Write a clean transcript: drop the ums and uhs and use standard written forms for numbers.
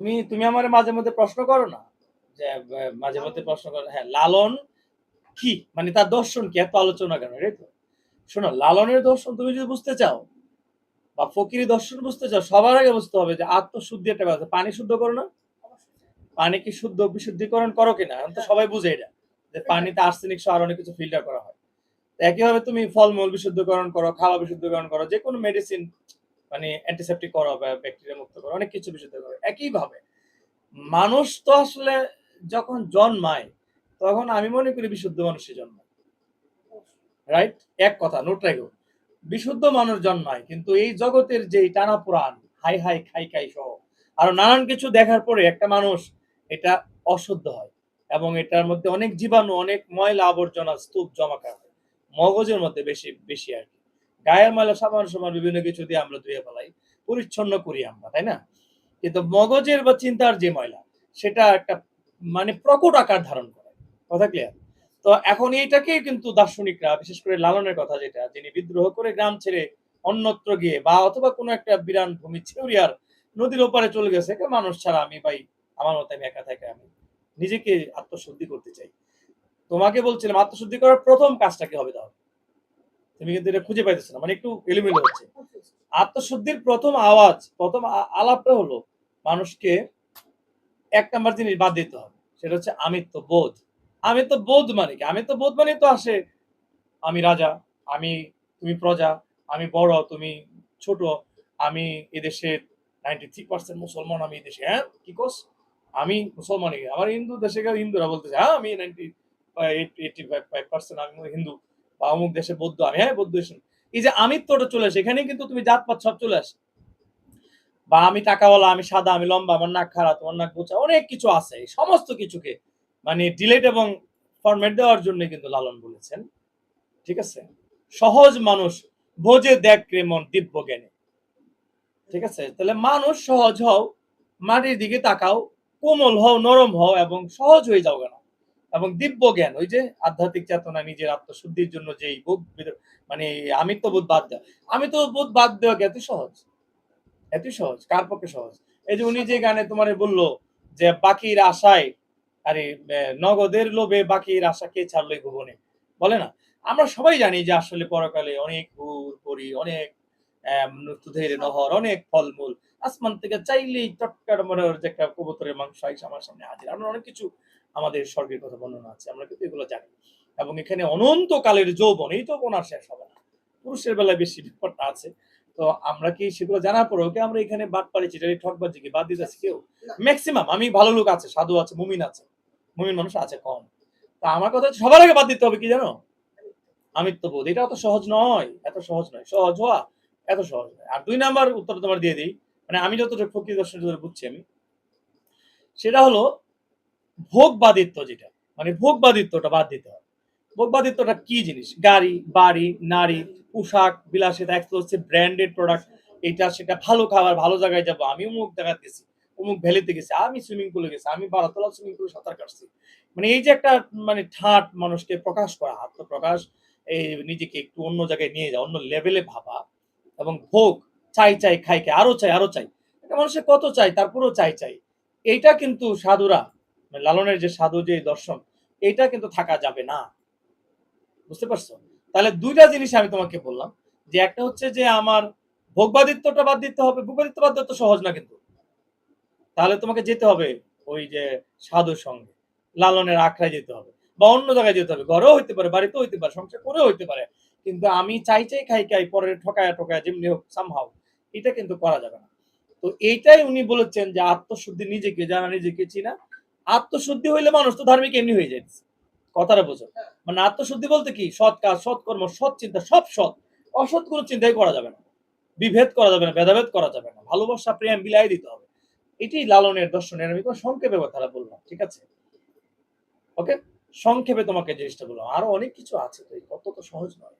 তুমি তুমি আমার মাঝে মধ্যে প্রশ্ন করো না যে মাঝে মধ্যে প্রশ্ন করো, হ্যাঁ লালন কি মানে তার দর্শন কি, এত আলোচনা কেন, এই তো শোনো, লালনের দর্শন তুমি যদি বুঝতে চাও বা ফকিরি দর্শন বুঝতে চাও, সবার আগে বুঝতে হবে যে আত্মশুদ্ধি একটা কথা। পানি শুদ্ধ করো না, পানি কি শুদ্ধ বিশুদ্ধিকরণ করো কিনা, এখন তো সবাই বুঝে এটা যে পানিতে আর্সেনিক সহ আর অনেক কিছু ফিল্টার করা হয়। একইভাবে তুমি ফলমূল বিশুদ্ধকরণ করো, খাওয়া বিশুদ্ধকরণ করো, যে কোনো মেডিসিন মানে অ্যান্টিসেপ্টিক করো বা ব্যাকটেরিয়া মুক্ত করো, অনেক কিছু বিশুদ্ধ করো। একইভাবে মানুষ তো আসলে যখন জন্মায় তখন আমি মনে করি বিশুদ্ধ মানুষই জন্মায়, রাইট? এক কথা নোট রাখো, বিশুদ্ধ মানুষ জন্মায়, কিন্তু এই জগতের যে টানা পুরাণ, হাই হাই খাই খাই সহ আরো নানান কিছু দেখার পরে একটা মানুষ এটা অশুদ্ধ হয়, এবং এটার মধ্যে অনেক জীবাণু, অনেক ময়লা আবর্জনা স্তূপ জমা করা হয় মগজের মধ্যে বেশি বেশি আর কি। গায়ের ময়লা সাবান সমান বিভিন্ন কিছু দিয়ে আমরা ধুয়ে ফেলাই, পরিচ্ছন্ন করি আমরা, তাই না? কিন্তু মগজের বা চিন্তার যে ময়লা, সেটা একটা মানে প্রকট আকার ধারণ করে। কথা ক্লিয়ার? তো এখন এইটাকেই কিন্তু দার্শনিকরা, বিশেষ করে লালনের কথা যেটা, যিনি বিদ্রোহ করে গ্রাম ছেড়ে অন্যত্র গিয়ে বা অথবা কোনো একটা বিরান ভূমি ছেউরিয়ার নদীর ওপারে চলে গেছে, মানুষ ছাড়া আমি ভাই, আমার মতে আমি একা থেকে আমি নিজেকে আত্মশুদ্ধি করতে চাই। তোমাকে বলছিলাম আত্মশুদ্ধি করার প্রথম কাজটা কি হবে তাহলে? তুমি কিন্তু এটা খুঁজে পাইতেছো না, মানে একটু এলোমেলো হচ্ছে। আত্মশুদ্ধির প্রথম আওয়াজ, প্রথম আলাপটা হলো মানুষকে এক নাম্বার জিনিস বাদ দিতে হবে, সেটা হচ্ছে আমিত্ব বোধ। আমিত্ব বোধ মানে কি? আমিত্ব বোধ মানে তো আসে আমি রাজা, আমি তুমি প্রজা, আমি বড় তুমি ছোট, আমি এদেশের 93% মুসলমান, আমি এদেশে, হ্যাঁ কি কোস, আমি মুসলমান, আমার হিন্দু দেশে গেলে হিন্দুরা বলতেছে হ্যাঁ আমি 85% আমি হিন্দু, বা অমুক দেশে বৌদ্ধ, আমি হ্যাঁ বৌদ্ধ। এই যে আমিত্বটা চলে আসে এখানে, কিন্তু তুমি জাতপাত সব চলে আসে। বা আমি টাকাওয়ালা, আমি সাদা, আমি লম্বা, আমার নাক খারাপ, তোমার নাক বোচা, অনেক কিছু আছে। এই সমস্ত কিছুকে মানে ডিলেট এবং ফরম্যাট দেওয়ার জন্য কিন্তু লালন বলেছেন, ঠিক আছে, সহজ মানুষ ভোজে দেখ রে মন দিব্য জ্ঞানে। ঠিক আছে, তাহলে মানুষ সহজ হও, মাটির দিকে তাকাও, কোমল হও, নরম হও এবং সহজ হয়ে যাও কেন। এবং দিব্য জ্ঞান, ওই যে আধ্যাত্মিক চেতনা, নিজের আত্মশুদ্ধির জন্য যে বোধ, মানে আমিত্ব বোধ বাদ দেওয়া, আমি তো বোধ বাদ দেওয়া এত সহজ, এতই সহজ, কার পক্ষে সহজ? এই যে উনি যে গানে তোমারে বললো যে বাকির আশায়, আরে নগদের লোভে বাকির আশা কে ছাড়লো এই ভুবনে, বলে না? আমরা সবাই জানি যে আসলে পরকালে অনেক হুর পরি, অনেক দুধের নহর, অনেক ফলমূল, আসমান থেকে চাইলেই চটকার মনে যে একটা কবুতরের মাংস আইসা আমার সামনে হাজির। আমরা অনেক কিছু, আমাদের স্বর্গের কথা বর্ণনা আছে, আমরা কিন্তু এগুলো জানি। এবং এখানে অনন্তকালের যৌবন, এই যৌবন আর শেষ হবে না। পুরুষের বেলায় বেশি ব্যাপারটা আছে। তো আমরা কি সেগুলো জানার পরেও কি আমরা এখানে বাটপারি, চিটারি, ঠকবাজি কি বাদ দিতেছি কেউ? ম্যাক্সিমাম, আমি ভালো লোক আছে, সাধু আছে, মুমিন আছে, মুমিন মানুষ আছে কম। তা আমার কথা হচ্ছে সবার আগে বাদ দিতে হবে কি জানো? আমিত্ববোধ। এটা অত সহজ নয়, এত সহজ নয়। সহজ হওয়া এত সহজ নয়। আর ২ নাম্বার উত্তর তোমার দিয়ে দেই। মানে আমি যতটুকু ফকির দর্শন যতটুকু বুঝছি আমি, সেটা হলো ভোগবাদিত্ব যেটা, মানে ভোগবাদিত্বটা বাদ দিতে হবে। ভোগবাদিত্বটা কি জিনিস? গাড়ি, বাড়ি, নারী, পোশাক, বিলাসিতা, এক্সক্লুসিভ ব্র্যান্ডেড প্রোডাক্ট, এটা সেটা, ভালো খাবার, ভালো জায়গায় যাবো, আমি অমুক জায়গায় গেছি, অমুক ভ্যালিতে গেছি, আমি সুইমিং পুলে গেছি, আমি বারাতলা সুইমিং পুলে সাঁতার কাটছি। মানে এই যে একটা মানে ঠাট মানুষকে প্রকাশ করা, আত্মপ্রকাশ, এই নিজেকে একটু অন্য জায়গায় নিয়ে যাওয়া, অন্য লেভেলে ভাবা, এবং ভোগ, চাই চাই খাই খাই, আরো চাই আরো চাই। এটা মানুষের কত চাই, তারপরেও চাই চাই। এইটা কিন্তু সাধুরা, মানে লালনের যে সাধু যে দর্শন, এইটা কিন্তু থাকা যাবে না। বুঝতে পারছো? তাহলে ২টা জিনিস আমি তোমাকে বললাম, যে একটা হচ্ছে যে আমার ভোগবাদিত্বটা বাদ দিতে হবে। ভোগবাদিত্ব বাদ দেওয়া তো সহজ না কিন্তু। তাহলে তোমাকে যেতে হবে ওই যে সাধুর সঙ্গে, লালনের আখড়ায় যেতে হবে, বা অন্য জায়গায় যেতে হবে। ঘরেও হইতে পারে, বাড়িতেও হইতে পারে, সংসার করেও হইতে পারে। কিন্তু আমি চাই চাই খাই খাই, পরে ঠকায়া ঠকায়া যেমনি হোক সামহাও, এটা কিন্তু করা যাবে না। তো এইটাই উনি বলেছেন যে আত্মশুদ্ধি, নিজেকে জানা, নিজেকে চিনা। আত্মশুদ্ধি হইলে মানুষ তো ধার্মিক এমনি হয়ে যায়। কথাটা বোঝো। মানে আত্মশুদ্ধি বলতে কি? সৎ কাজ, সৎকর্ম, সৎ চিন্তা, সব সৎ। অসৎ কোনো চিন্তাই করা যাবে না। বিভেদ করা যাবে না, ভেদাভেদ করা যাবে না। ভালোবাসা, প্রেম বিলাই দিতে হবে। এটাই লালনের দর্শনের, আমি তোমার সংক্ষেপে কথাটা বললাম। ঠিক আছে? ওকে? সংক্ষেপে তোমাকে জিনিসটা বললাম। আরো অনেক কিছু আছে তো, এই তত তো সহজ নয়।